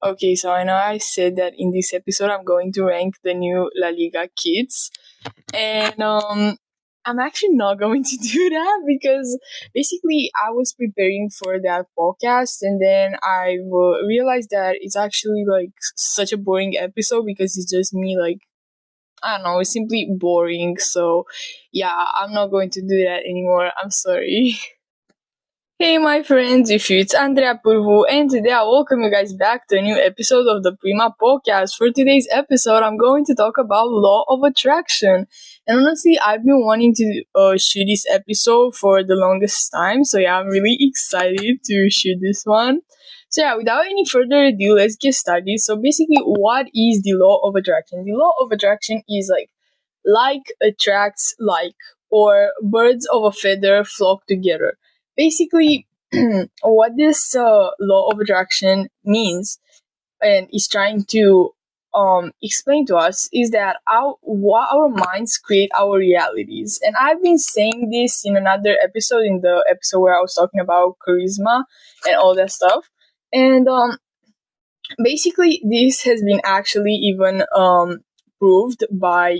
Okay, so I know I said that in this episode I'm going to rank the new La Liga kids, and I'm actually not going to do that because basically I was preparing for that podcast, and then I realized that it's actually like such a boring episode because it's just me like I don't know, it's simply boring. So yeah, I'm not going to do that anymore. I'm sorry. Hey my friends, with you it's Andrea Purvu, and today I welcome you guys back to a new episode of the Prima Podcast. For today's episode, I'm going to talk about law of attraction. And honestly, I've been wanting to shoot this episode for the longest time, so yeah, I'm really excited to shoot this one. So yeah, without any further ado, let's get started. So basically, what is the law of attraction? The law of attraction is like attracts like, or birds of a feather flock together. Basically, what this law of attraction means and is trying to explain to us is that our minds create our realities. And I've been saying this in another episode, in the episode where I was talking about charisma and all that stuff. And basically, this has been actually even proved by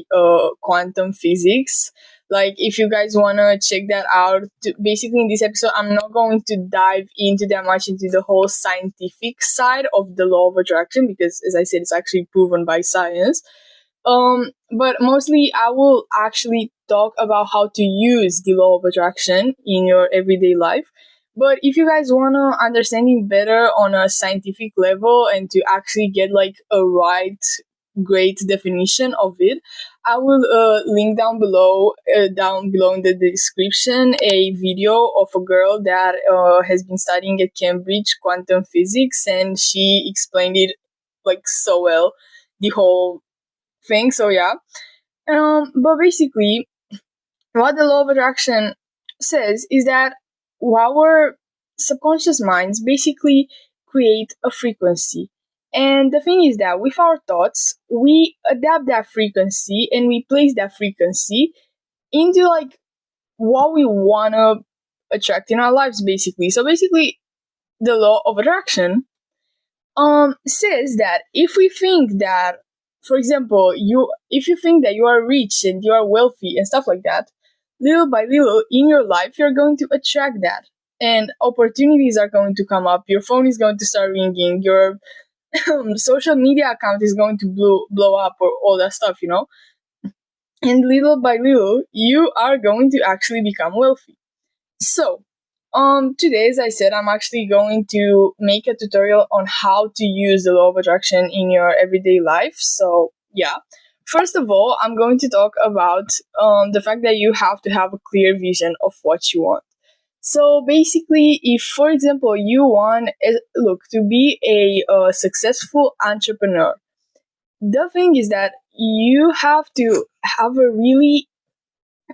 quantum physics. Like, if you guys want to check that out, basically in this episode, I'm not going to dive into that much into the whole scientific side of the law of attraction because, as I said, it's actually proven by science. But mostly, I will actually talk about how to use the law of attraction in your everyday life. But if you guys want to understand it better on a scientific level and to actually get like a great definition of it, I will link down below in the description, a video of a girl that has been studying at Cambridge quantum physics, and she explained it like so well, the whole thing. So yeah, but basically, what the law of attraction says is that our subconscious minds basically create a frequency. And the thing is that with our thoughts, we adapt that frequency and we place that frequency into like what we want to attract in our lives, basically. So basically, the law of attraction says that if we think that, for example, if you think that you are rich and you are wealthy and stuff like that, little by little in your life you're going to attract that, and opportunities are going to come up. Your phone is going to start ringing, your social media account is going to blow up, or all that stuff. And little by little you are going to actually become wealthy. So today, as I said, I'm actually going to make a tutorial on how to use the law of attraction in your everyday life. So yeah, first of all, I'm going to talk about the fact that you have to have a clear vision of what you want. So basically, if, for example, you want to be a successful entrepreneur, the thing is that you have to have a really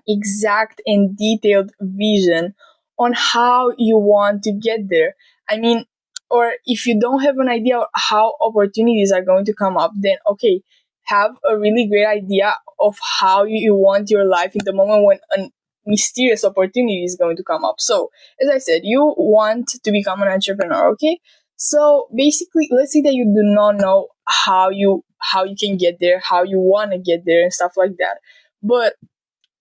exact and detailed vision on how you want to get there. I mean, or if you don't have an idea of how opportunities are going to come up, then okay, have a really great idea of how you want your life in the moment when a mysterious opportunity is going to come up. So, as I said, you want to become an entrepreneur, okay? So basically, let's say that you do not know how you can get there, how you want to get there, and stuff like that. But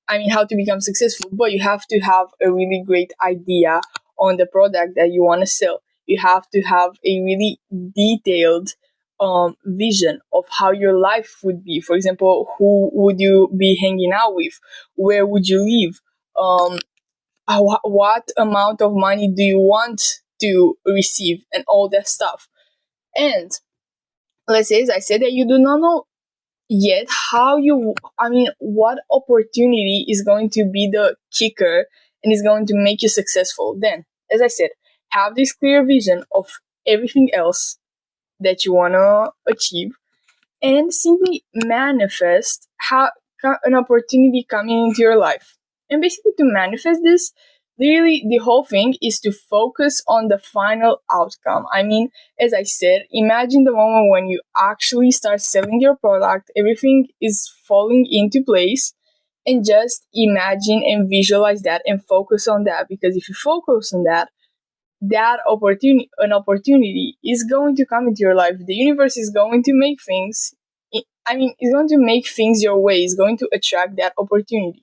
I mean, how to become successful, but you have to have a really great idea on the product that you want to sell. You have to have a really detailed vision of how your life would be. For example, who would you be hanging out with? Where would you live? What amount of money do you want to receive, and all that stuff. And let's say, as I said, that you do not know yet what opportunity is going to be the kicker and is going to make you successful. Then, as I said, have this clear vision of everything else that you want to achieve, and simply manifest an opportunity coming into your life. And basically, to manifest this, really the whole thing is to focus on the final outcome. I mean, as I said, imagine the moment when you actually start selling your product, everything is falling into place, and just imagine and visualize that and focus on that. Because if you focus on that, that opportunity is going to come into your life. The universe is going to make things, it's going to make things your way. It's going to attract that opportunity.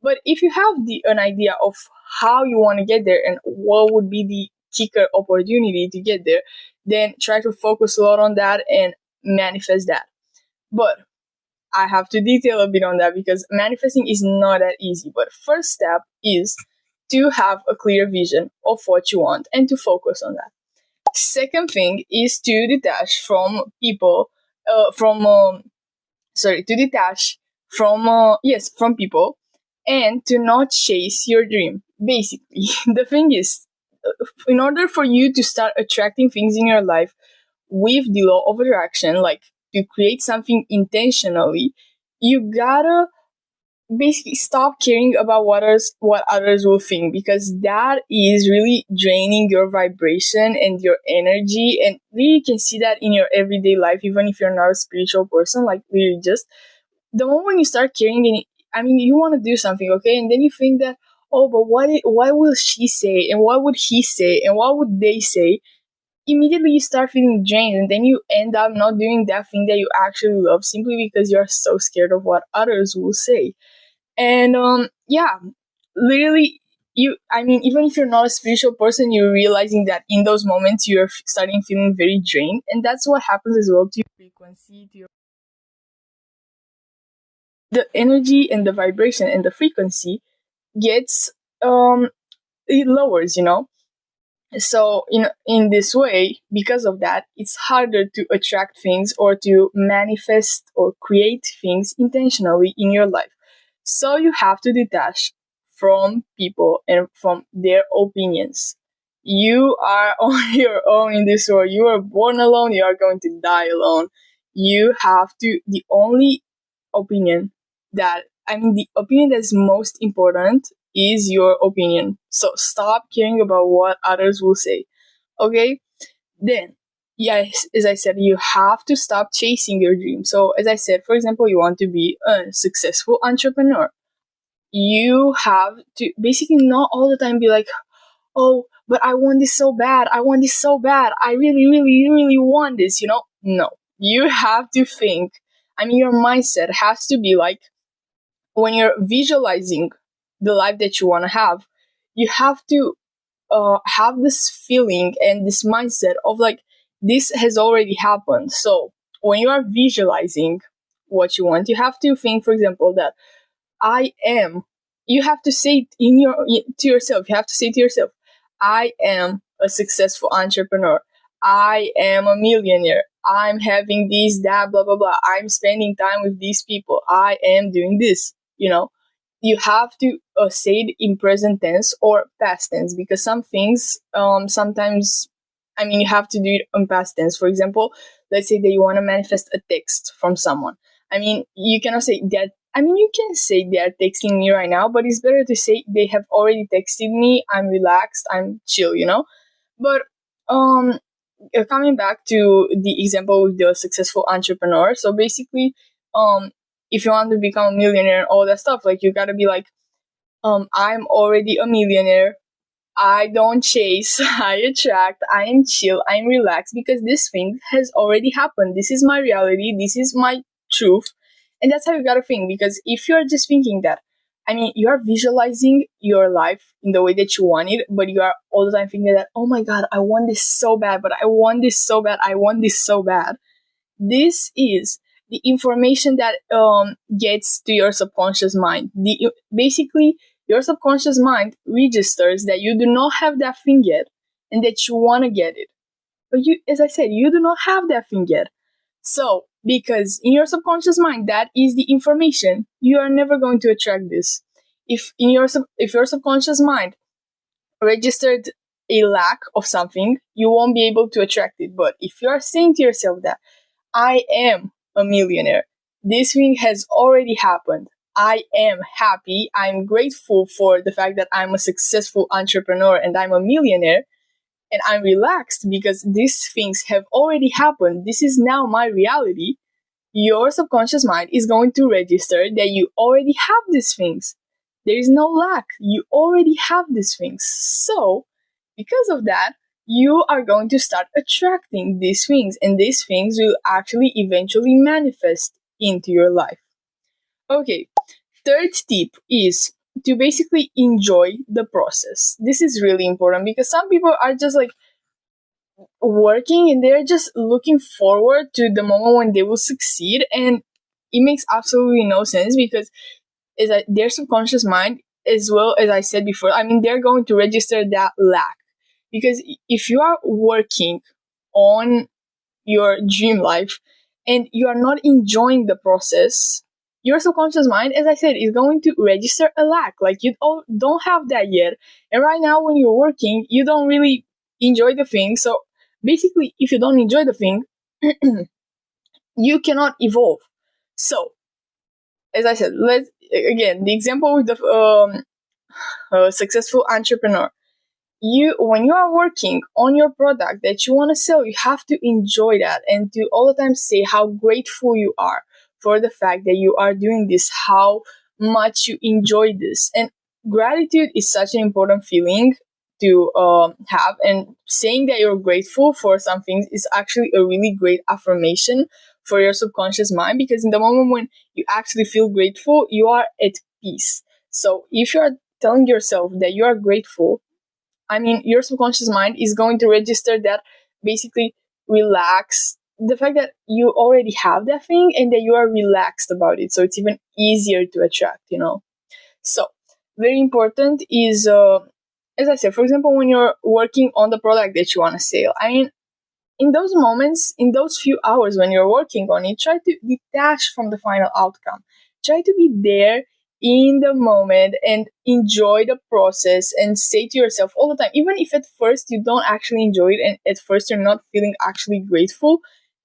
But if you have an idea of how you want to get there and what would be the kicker opportunity to get there, then try to focus a lot on that and manifest that. But I have to detail a bit on that because manifesting is not that easy. But first step is to have a clear vision of what you want and to focus on that. Second thing is to detach from people, to detach from people and to not chase your dream. Basically, the thing is, in order for you to start attracting things in your life with the law of attraction, like to create something intentionally, you gotta basically stop caring about what others will think, because that is really draining your vibration and your energy. And really, you can see that in your everyday life, even if you're not a spiritual person. Like, really, just the moment you start caring, you want to do something, okay, and then you think that, oh, but what will she say, and what would he say, and what would they say? Immediately you start feeling drained, and then you end up not doing that thing that you actually love, simply because you're so scared of what others will say. And literally, even if you're not a spiritual person, you're realizing that in those moments you're starting feeling very drained, and that's what happens as well to your frequency, to your the energy and the vibration and the frequency gets it lowers. So in this way, because of that, it's harder to attract things or to manifest or create things intentionally in your life. So you have to detach from people and from their opinions. You are on your own in this world. You are born alone. You are going to die alone. You have to, the opinion the opinion that's most important is your opinion. So stop caring about what others will say. Okay? Then, yes, as I said, you have to stop chasing your dream. So, as I said, for example, you want to be a successful entrepreneur. You have to basically not all the time be like, oh, but I want this so bad. I want this so bad. I really, really, really want this. No. You have to think. Your mindset has to be like, when you're visualizing the life that you want to have, you have to have this feeling and this mindset of like, this has already happened. So when you are visualizing what you want, you have to think, for example, that you have to say to yourself, I am a successful entrepreneur. I am a millionaire. I'm having this, that, blah, blah, blah. I'm spending time with these people. I am doing this. You have to say it in present tense or past tense, because some things, sometimes, you have to do it in past tense. For example, let's say that you want to manifest a text from someone. You cannot say that. You can say they are texting me right now, but it's better to say they have already texted me. I'm relaxed. I'm chill, But, coming back to the example with the successful entrepreneur. So basically, if you want to become a millionaire and all that stuff, like, you gotta be like, I'm already a millionaire. I don't chase, I attract, I am chill, I'm relaxed, because this thing has already happened. This is my reality, this is my truth. And that's how you gotta think, because if you're just thinking that, you are visualizing your life in the way that you want it, but you are all the time thinking that, oh my God, I want this so bad, but I want this so bad, I want this so bad. This is the information that gets to your subconscious mind. Basically, your subconscious mind registers that you do not have that thing yet and that you want to get it. But as I said, you do not have that thing yet. So, because in your subconscious mind, that is the information, you are never going to attract this. If your subconscious mind registered a lack of something, you won't be able to attract it. But if you are saying to yourself that I am a millionaire, this thing has already happened, I am happy, I'm grateful for the fact that I'm a successful entrepreneur and I'm a millionaire, and I'm relaxed because these things have already happened, this is now my reality, your subconscious mind is going to register that you already have these things. There is no lack. You already have these things. So Because of that, you are going to start attracting these things, and these things will actually eventually manifest into your life. Okay, third tip is to basically enjoy the process. This is really important because some people are just like working and they're just looking forward to the moment when they will succeed, and it makes absolutely no sense because is that their subconscious mind, as well as I said before, I mean, they're going to register that lack. Because if you are working on your dream life and you are not enjoying the process, your subconscious mind, as I said, is going to register a lack. Like you don't have that yet. And right now, when you're working, you don't really enjoy the thing. So basically, if you don't enjoy the thing, you cannot evolve. So, as I said, let's again the example with the successful entrepreneur. When you are working on your product that you want to sell, you have to enjoy that and to all the time say how grateful you are for the fact that you are doing this, how much you enjoy this. And gratitude is such an important feeling to have, and saying that you're grateful for some things is actually a really great affirmation for your subconscious mind, because in the moment when you actually feel grateful, you are at peace. So if you're telling yourself that you are grateful, I mean, your subconscious mind is going to register that, basically relax, the fact that you already have that thing and that you are relaxed about it. So it's even easier to attract. So very important is, as I said, for example, when you're working on the product that you want to sell, I mean, in those moments, in those few hours when you're working on it, try to detach from the final outcome. Try to be there in the moment and enjoy the process, and say to yourself all the time, even if at first you don't actually enjoy it and at first you're not feeling actually grateful,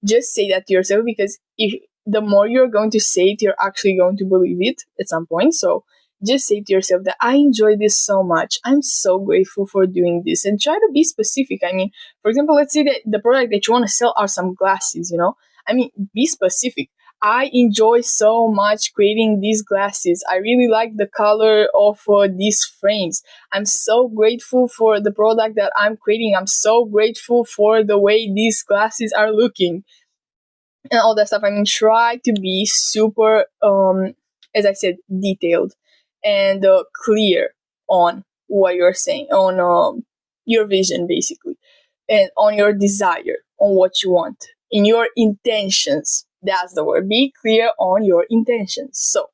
just say that to yourself, because if the more you're going to say it, you're actually going to believe it at some point. So just say to yourself that I enjoy this so much. I'm so grateful for doing this, and try to be specific. I mean, for example, let's say that the product that you want to sell are some glasses. I mean, be specific. I enjoy so much creating these glasses. I really like the color of these frames. I'm so grateful for the product that I'm creating. I'm so grateful for the way these glasses are looking and all that stuff. I mean, try to be super, as I said, detailed and clear on what you're saying, on your vision, basically, and on your desire, on what you want, in your intentions. That's the word. Be clear on your intentions. So,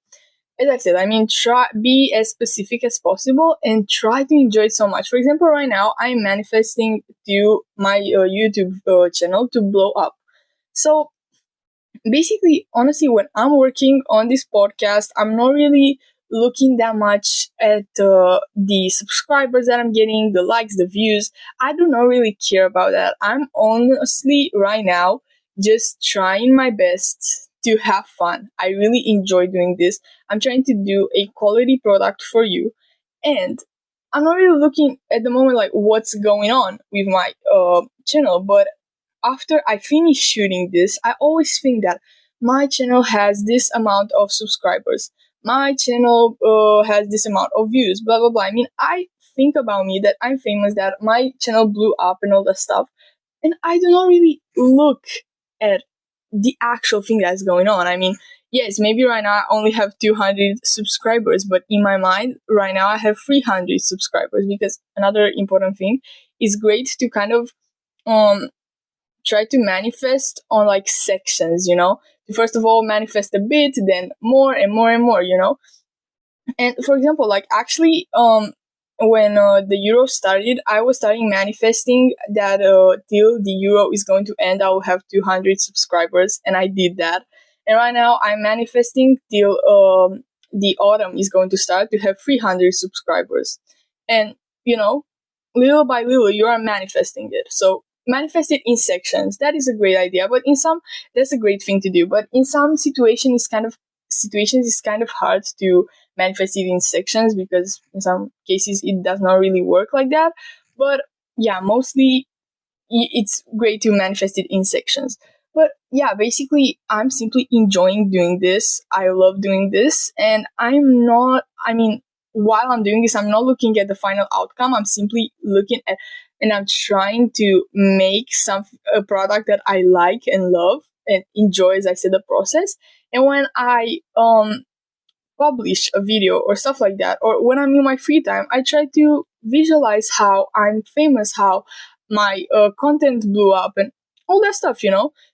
as I said, I mean, try be as specific as possible and try to enjoy it so much. For example, right now I'm manifesting to my YouTube channel to blow up. So basically, honestly, when I'm working on this podcast, I'm not really looking that much at the subscribers that I'm getting, the likes, the views. I do not really care about that. I'm honestly right now just trying my best to have fun. I really enjoy doing this. I'm trying to do a quality product for you, and I'm not really looking at the moment like what's going on with my channel. But after I finish shooting this, I always think that my channel has this amount of subscribers. My channel has this amount of views, blah, blah, blah. I mean, I think about me, that I'm famous, that my channel blew up and all that stuff. And I do not really look at the actual thing that's going on. I mean, yes, maybe right now I only have 200 subscribers, but in my mind, right now I have 300 subscribers, because another important thing is great to kind of try to manifest on like sections. First of all, manifest a bit, then more and more and more. And for example, like actually, when the euro started, I was starting manifesting that till the euro is going to end, I will have 200 subscribers, and I did that. And right now, I'm manifesting till the autumn is going to start to have 300 subscribers. And little by little, you are manifesting it. So manifest it in sections. That is a great idea, but that's a great thing to do. But in some situations, it's kind of hard to manifest it in sections, because in some cases it does not really work like that. But yeah, mostly it's great to manifest it in sections. But yeah, basically I'm simply enjoying doing this. I love doing this, and while I'm doing this, I'm not looking at the final outcome. I'm simply looking at and I'm trying to make a product that I like and love and enjoy, as I said, the process. And when I publish a video or stuff like that, or when I'm in my free time, I try to visualize how I'm famous, how my content blew up, and all that stuff,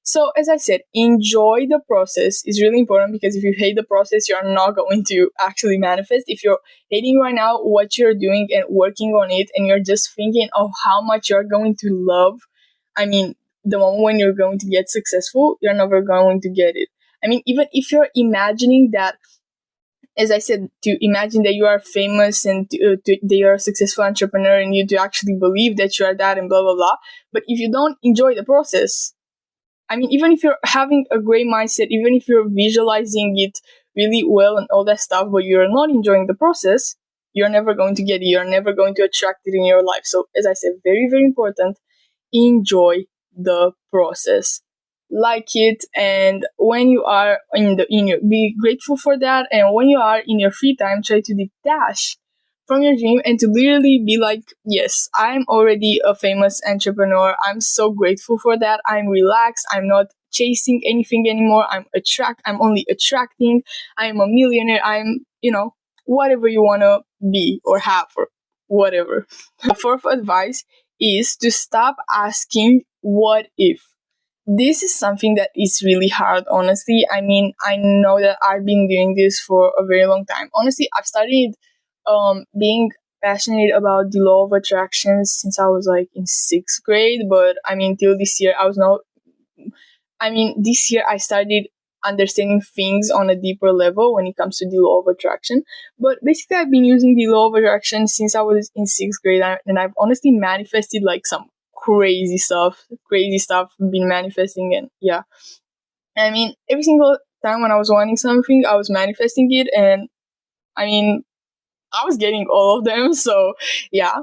So, as I said, enjoy the process is really important, because if you hate the process, you're not going to actually manifest. If you're hating right now what you're doing and working on it, and you're just thinking of how much you're going to love, I mean, the moment when you're going to get successful, you're never going to get it. I mean, even if you're imagining that, as I said, to imagine that you are famous and that you're a successful entrepreneur, and you to actually believe that you are that, and blah, blah, blah. But if you don't enjoy the process, I mean, even if you're having a great mindset, even if you're visualizing it really well and all that stuff, but you're not enjoying the process, you're never going to get it. You're never going to attract it in your life. So, as I said, very, very important, enjoy the process, like it, and when you are be grateful for that, and when you are in your free time, try to detach from your dream and to literally be like, yes, I'm already a famous entrepreneur, I'm so grateful for that, I'm relaxed, I'm not chasing anything anymore, I'm only attracting, I'm a millionaire, I'm whatever you want to be or have, or whatever. The fourth advice is to stop asking what if. This is something that is really hard, honestly. I mean, I know that I've been doing this for a very long time. Honestly, I've started being passionate about the law of attraction since I was like in 6th grade, but I mean, till this year, this year I started understanding things on a deeper level when it comes to the law of attraction. But basically, I've been using the law of attraction since I was in 6th grade, and I've honestly manifested like some crazy stuff been manifesting. And yeah, I mean, every single time when I was wanting something, I was manifesting it, and I mean, I was getting all of them. So yeah.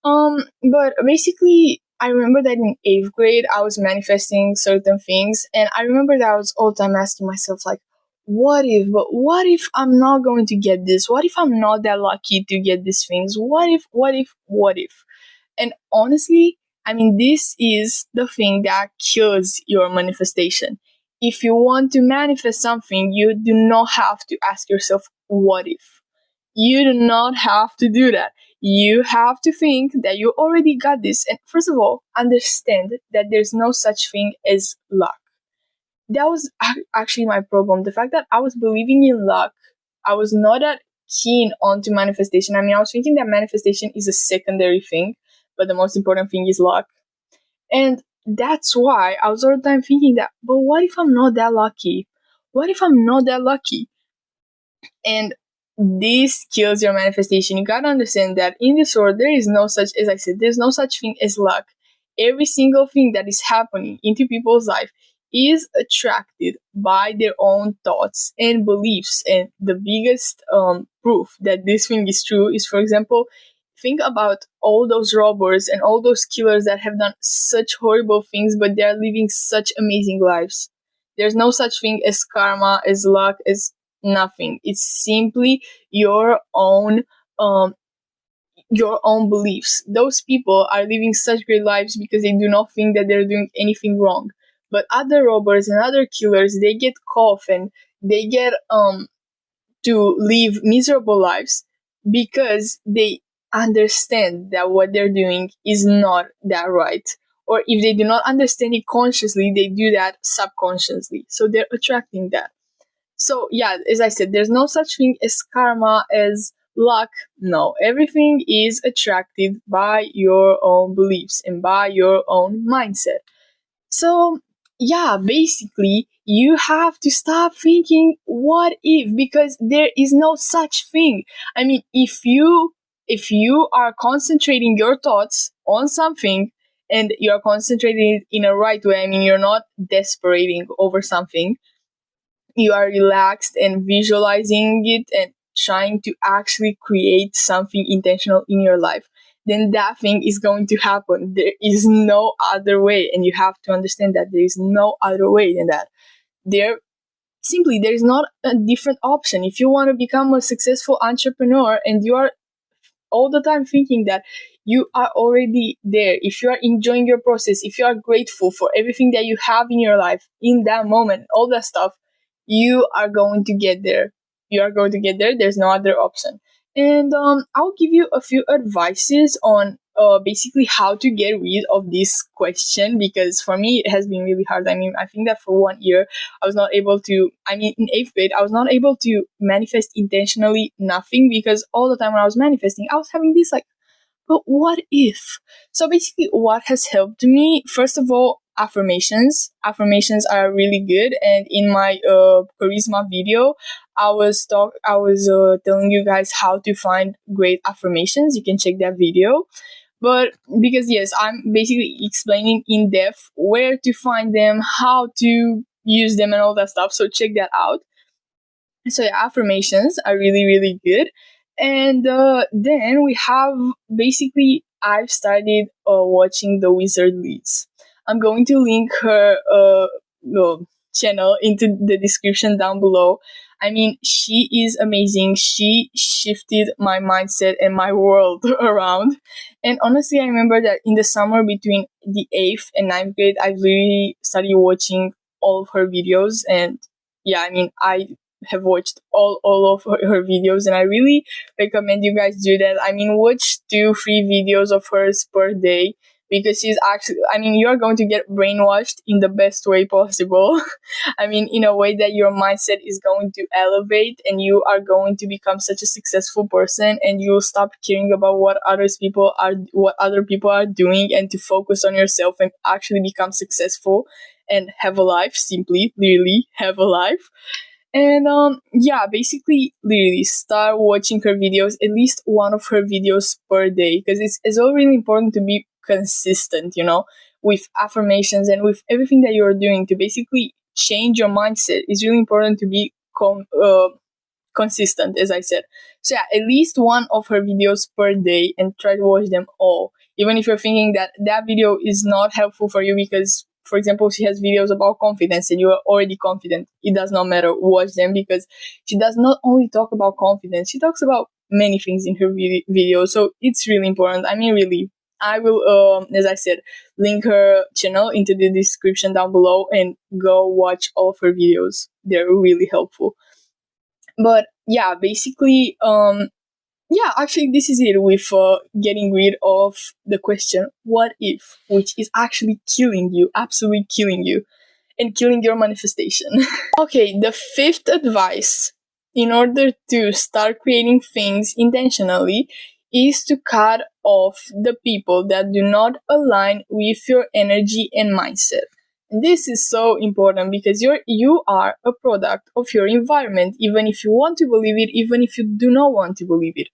But basically, I remember that in 8th grade, I was manifesting certain things, and I remember that I was all the time asking myself, like, what if I'm not going to get this? What if I'm not that lucky to get these things? What if? And honestly, I mean, this is the thing that kills your manifestation. If you want to manifest something, you do not have to ask yourself, what if? You do not have to do that. You have to think that you already got this. And first of all, understand that there's no such thing as luck. That was actually my problem. The fact that I was believing in luck, I was not that keen onto manifestation. I mean, I was thinking that manifestation is a secondary thing, but the most important thing is luck. And that's why I was all the time thinking that, but what if I'm not that lucky? What if I'm not that lucky? And this kills your manifestation. You gotta understand that in this world, there is no such, as I said, there's no such thing as luck. Every single thing that is happening into people's life is attracted by their own thoughts and beliefs. And the biggest proof that this thing is true is, for example, think about all those robbers and all those killers that have done such horrible things, but they're living such amazing lives. There's no such thing as karma, as luck, as nothing. It's simply your own beliefs. Those people are living such great lives because they do not think that they're doing anything wrong. But other robbers and other killers, they get caught and they get to live miserable lives because they understand that what they're doing is not that right. Or if they do not understand it consciously, they do that subconsciously. So they're attracting that. So yeah, as I said, there's no such thing as karma, as luck. No, everything is attracted by your own beliefs and by your own mindset. So yeah, basically, you have to stop thinking what if, because there is no such thing. I mean, if you are concentrating your thoughts on something and you're concentrating it in a right way, I mean, you're not desperating over something, you are relaxed and visualizing it and trying to actually create something intentional in your life, then that thing is going to happen. There is no other way. And you have to understand that there is no other way than that. There is not a different option. If you want to become a successful entrepreneur and you are all the time thinking that you are already there, if you are enjoying your process, if you are grateful for everything that you have in your life in that moment, all that stuff, you are going to get there. You are going to get there. There's no other option. And I'll give you a few advices on basically how to get rid of this question, because for me it has been really hard. I mean, I think that for 1 year I was not able to, I mean, in 8th grade I was not able to manifest intentionally nothing, because all the time when I was manifesting I was having this like, but what if? So basically what has helped me, first of all, affirmations are really good. And in my charisma video I was telling you guys how to find great affirmations. You can check that video. But because yes, I'm basically explaining in depth where to find them, how to use them and all that stuff, so check that out. So yeah, affirmations are really really good. And then we have, basically I've started watching the Wizard Liz. I'm going to link her channel into the description down below. I mean, she is amazing. She shifted my mindset and my world around. And honestly, I remember that in the summer between the 8th and 9th grade, I really started watching all of her videos. And yeah, I mean, I have watched all of her videos, and I really recommend you guys do that. I mean, watch 2-3 videos of hers per day, because she's actually, I mean, you are going to get brainwashed in the best way possible. I mean, in a way that your mindset is going to elevate, and you are going to become such a successful person, and you'll stop caring about what other people are doing, and to focus on yourself and actually become successful and have a life, simply literally have a life. And yeah, basically literally start watching her videos, at least one of her videos per day, because it's all really important to be consistent, with affirmations and with everything that you're doing to basically change your mindset. It's really important to be consistent, as I said. So yeah, at least one of her videos per day, and try to watch them all. Even if you're thinking that that video is not helpful for you because, for example, she has videos about confidence and you are already confident, it does not matter, watch them, because she does not only talk about confidence, she talks about many things in her video. So it's really important. I mean, really, I will, as I said, link her channel into the description down below, and go watch all of her videos. They're really helpful. But yeah, basically, yeah, actually, this is it with getting rid of the question, what if, which is actually killing you, absolutely killing you, and killing your manifestation. Okay, the 5th advice in order to start creating things intentionally is to cut off the people that do not align with your energy and mindset. This is so important, because you are a product of your environment, even if you want to believe it, even if you do not want to believe it.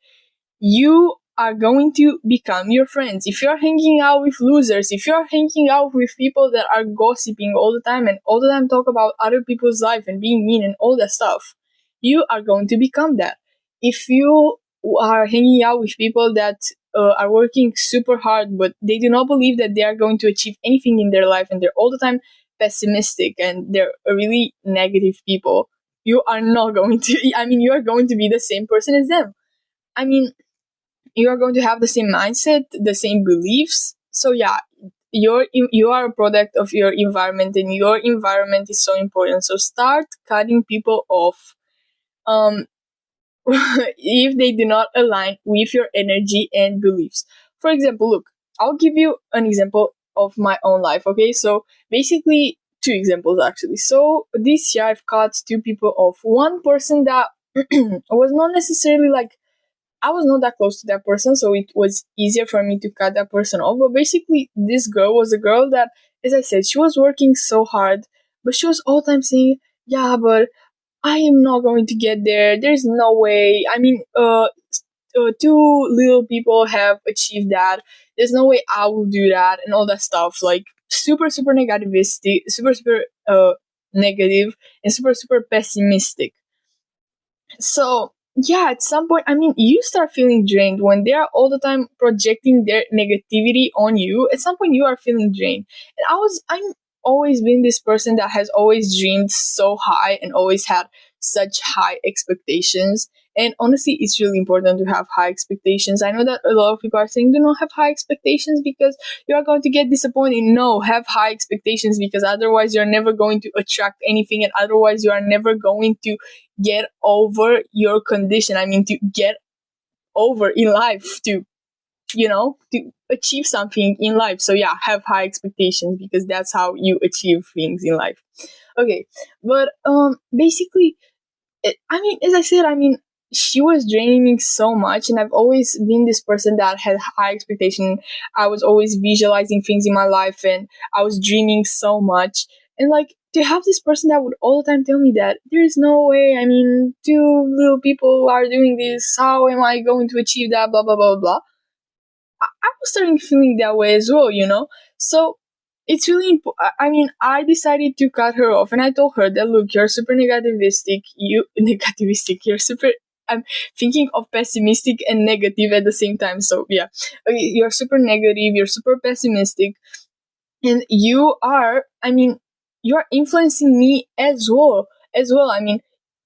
You are going to become your friends. If you're hanging out with losers, if you're hanging out with people that are gossiping all the time and all the time talk about other people's life and being mean and all that stuff, you are going to become that. If you are hanging out with people that are working super hard, but they do not believe that they are going to achieve anything in their life, and they're all the time pessimistic and they're really negative people, you are not going to, I mean, you are going to be the same person as them. I mean, you are going to have the same mindset, the same beliefs. So yeah, you are a product of your environment, and your environment is so important. So start cutting people off if they do not align with your energy and beliefs. For example, look, I'll give you an example of my own life. Okay, so basically 2 examples actually. So this year I've cut 2 people off. One person that was not necessarily like, I was not that close to that person, so it was easier for me to cut that person off. But basically, this girl was a girl that, as I said, she was working so hard, but she was all the time saying, yeah, but I am not going to get there. There's no way. I mean, 2 little people have achieved that. There's no way I will do that, and all that stuff. Like, super, super negativistic, super, super negative, and super, super pessimistic. So yeah, at some point, I mean, you start feeling drained when they are all the time projecting their negativity on you. At some point, you are feeling drained. And I'm always been this person that has always dreamed so high and always had such high expectations. And honestly, it's really important to have high expectations. I know that a lot of people are saying do not have high expectations because you are going to get disappointed. No, have high expectations, because otherwise you're never going to attract anything, and otherwise you are never going to get over your condition. I mean, to get over in life, to achieve something in life. So yeah, have high expectations, because that's how you achieve things in life. Okay, but basically, I mean, as I said, I mean, she was draining me so much, and I've always been this person that had high expectation. I was always visualizing things in my life, and I was dreaming so much. And like, to have this person that would all the time tell me that there is no way, I mean, two little people are doing this, how am I going to achieve that, blah blah blah blah. I was starting feeling that way as well. So it's really important. I mean, I decided to cut her off, and I told her that, look, you're super negativistic. Negativistic. You're super. I'm thinking of pessimistic and negative at the same time. So yeah, okay, you're super negative. You're super pessimistic, and you are. I mean, you are influencing me as well. As well. I mean,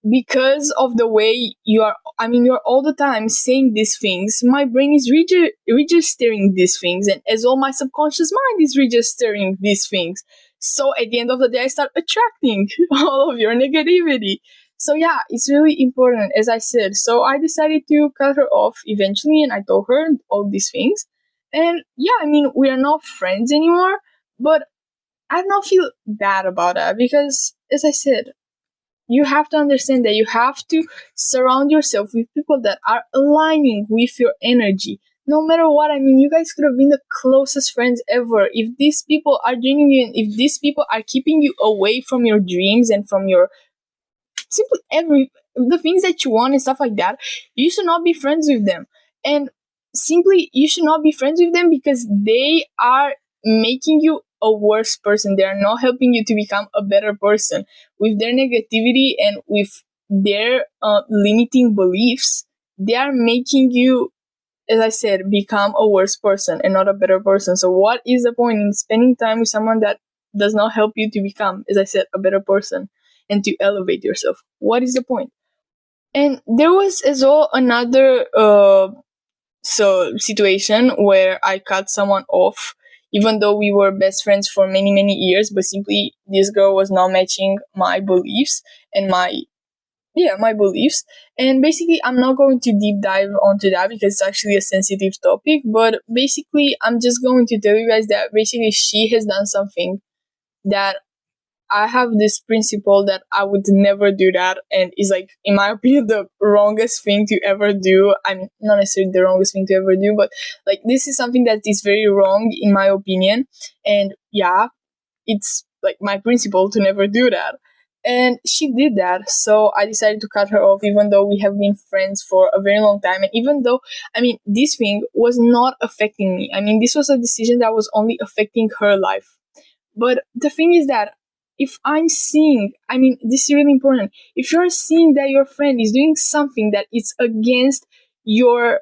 because of the way you are, I mean, you're all the time saying these things, my brain is registering these things, and as well my subconscious mind is registering these things. So at the end of the day, I start attracting all of your negativity. So yeah, it's really important, as I said. So I decided to cut her off eventually, and I told her all these things. And yeah, I mean, we are not friends anymore, but I don't feel bad about that, because as I said, you have to understand that you have to surround yourself with people that are aligning with your energy. No matter what, I mean, you guys could have been the closest friends ever. If these people are draining you, and if these people are keeping you away from your dreams and from your simply the things that you want and stuff like that, you should not be friends with them. And simply, you should not be friends with them, because they are making you a worse person. They are not helping you to become a better person. With their negativity and with their limiting beliefs, they are making you, as I said, become a worse person and not a better person. So what is the point in spending time with someone that does not help you to become, as I said, a better person and to elevate yourself? What is the point? And there was as well another situation where I cut someone off, even though we were best friends for many many years, but simply this girl was not matching my beliefs and my beliefs. And basically, I'm not going to deep dive onto that because it's actually a sensitive topic, but basically I'm just going to tell you guys that basically she has done something that I have this principle that I would never do that, and is like, in my opinion, the wrongest thing to ever do. I mean, not necessarily the wrongest thing to ever do, but like, this is something that is very wrong in my opinion. And yeah, it's like my principle to never do that. And she did that, so I decided to cut her off, even though we have been friends for a very long time. And even though, I mean, this thing was not affecting me. I mean, this was a decision that was only affecting her life. But the thing is that if I'm seeing, I mean, this is really important. If you're seeing that your friend is doing something that is against your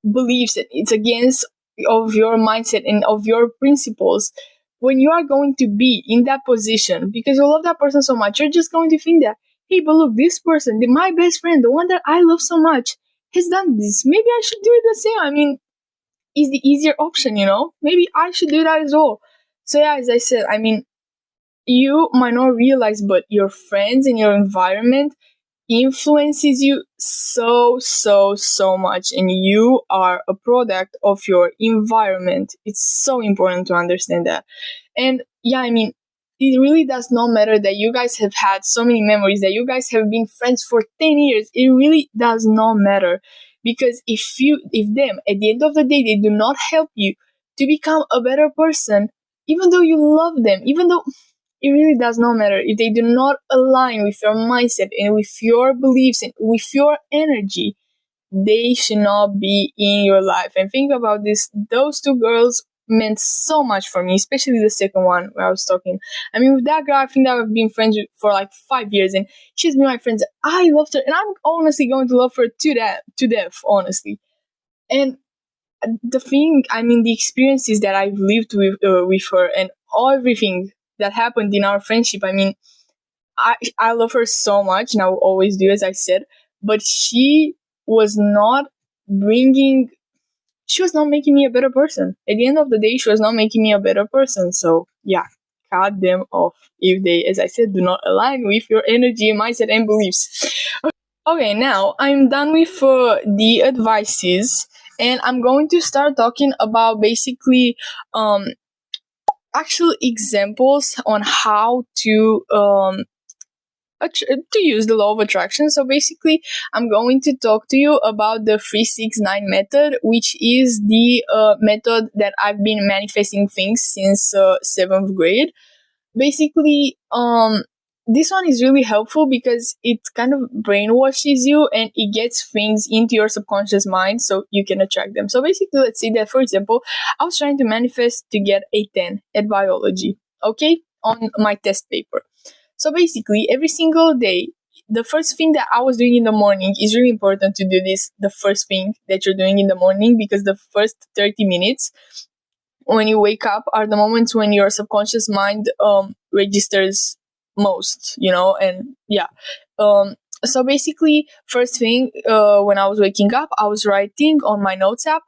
beliefs, and it's against of your mindset and of your principles, when you are going to be in that position because you love that person so much, you're just going to think that, hey, but look, this person, my best friend, the one that I love so much, has done this. Maybe I should do it the same. I mean, is the easier option. Maybe I should do that as well. So yeah, as I said, I mean, you might not realize, but your friends and your environment influences you so much, and you are a product of your environment. It's so important to understand that. And yeah, I mean, it really does not matter that you guys have had so many memories, that you guys have been friends for 10 years. It really does not matter, because if them at the end of the day, they do not help you to become a better person, even though you love them, even though it really does not matter, if they do not align with your mindset and with your beliefs and with your energy, they should not be in your life. And think about this, those two girls meant so much for me, especially the second one where I was talking. I mean, with that girl, I think that I've been friends with for like 5 years, and she's been my friend. I loved her, and I'm honestly going to love her to death, honestly. And the thing, I mean, the experiences that I've lived with her, and everything that happened in our friendship, I mean, I love her so much, and I will always do, as I said. but bringing she was not making me a better person. At the end of the day, she was not making me a better person. So yeah, cut them off if they, as I said, do not align with your energy, mindset, and beliefs. Okay, now I'm done with the advices, and I'm going to start talking about basically actual examples on how to use the law of attraction. So basically, I'm going to talk to you about the 369 method, which is the method that I've been manifesting things since 7th grade. Basically, this one is really helpful because it kind of brainwashes you and it gets things into your subconscious mind so you can attract them. So basically, let's say that, for example, I was trying to manifest to get a 10 at biology, okay, on my test paper. So basically, every single day, the first thing that I was doing in the morning is really important to do this, the first thing that you're doing in the morning, because the first 30 minutes when you wake up are the moments when your subconscious mind registers most, and yeah. So basically, first thing, when I was waking up, I was writing on my notes app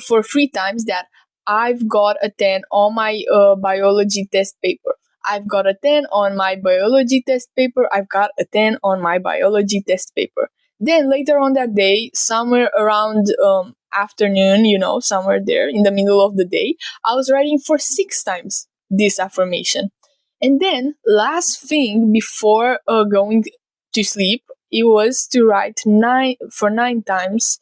for 3 times that I've got a 10 on my biology test paper. I've got a 10 on my biology test paper. I've got a 10 on my biology test paper. Then later on that day, somewhere around afternoon, somewhere there in the middle of the day, I was writing for 6 times this affirmation. And then last thing before going to sleep, it was to write 9 times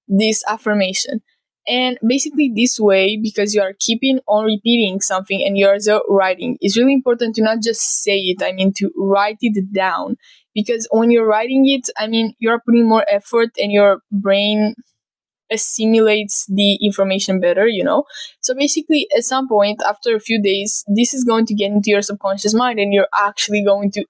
this affirmation. And basically this way, because you are keeping on repeating something and you're also writing, it's really important to not just say it, to write it down. Because when you're writing it, you're putting more effort and your brain assimilates the information better, So basically, at some point, after a few days, this is going to get into your subconscious mind and you're actually going to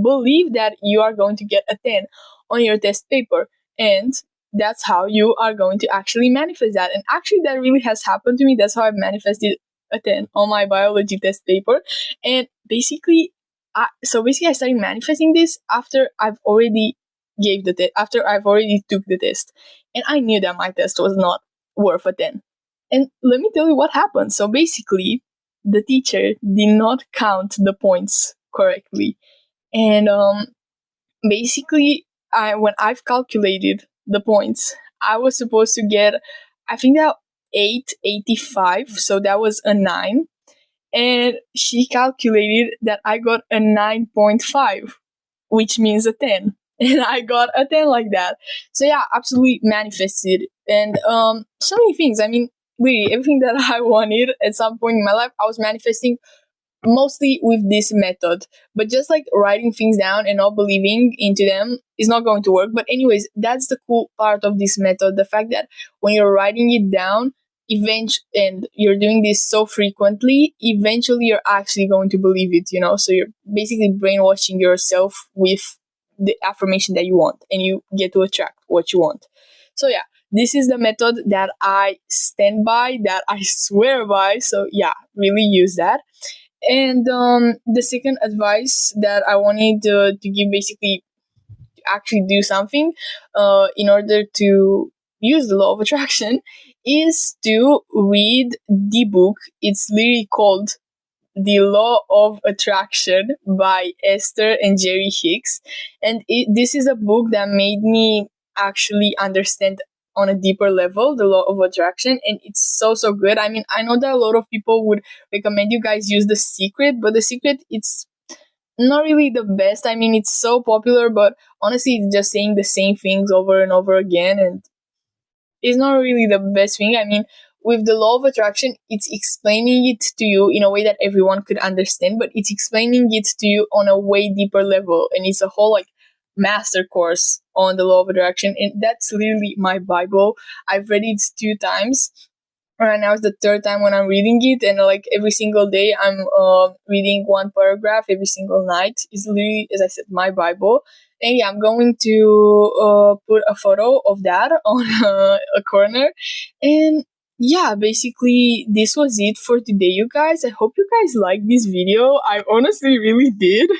believe that you are going to get a 10 on your test paper. And that's how you are going to actually manifest that. And actually, that really has happened to me. That's how I manifested a 10 on my biology test paper. And basically, I started manifesting this after I've already after I've already took the test. And I knew that my test was not worth a 10. And let me tell you what happened. So basically, the teacher did not count the points correctly. And basically, when I've calculated the points, I was supposed to get, I think that 885, so that was a 9. And she calculated that I got a 9.5, which means a 10. And I got a 10 like that. So yeah, absolutely manifested. And so many things. Really, everything that I wanted at some point in my life, I was manifesting mostly with this method. But just like writing things down and not believing into them is not going to work. But anyways, that's the cool part of this method. The fact that when you're writing it down, and you're doing this so frequently, eventually you're actually going to believe it, So you're basically brainwashing yourself with the affirmation that you want, and you get to attract what you want. So yeah, this is the method that I stand by, that I swear by. So yeah, really use that. And the second advice that I wanted to give, basically to actually do something in order to use the law of attraction, is to read the book. It's literally called The Law of Attraction by Esther and Jerry Hicks. And this is a book that made me actually understand on a deeper level the law of attraction, and it's so good. I know that a lot of people would recommend you guys use The Secret, but The Secret, it's not really the best. It's so popular, but honestly, it's just saying the same things over and over again, and it's not really the best thing. With the law of attraction, it's explaining it to you in a way that everyone could understand, but it's explaining it to you on a way deeper level, and it's a whole master course on the law of attraction, and that's literally my Bible. I've read it 2 times, and now it's the 3rd time when I'm reading it, and every single day I'm reading 1 paragraph every single night. It's literally, as I said, my Bible. And yeah, I'm going to put a photo of that on a corner. And yeah, basically, this was it for today, you guys. I hope you guys liked this video. I honestly really did.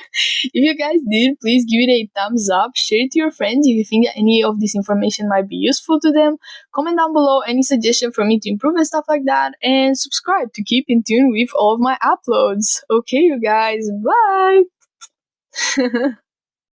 If you guys did, please give it a thumbs up. Share it to your friends if you think that any of this information might be useful to them. Comment down below any suggestion for me to improve and stuff like that. And subscribe to keep in tune with all of my uploads. Okay, you guys. Bye.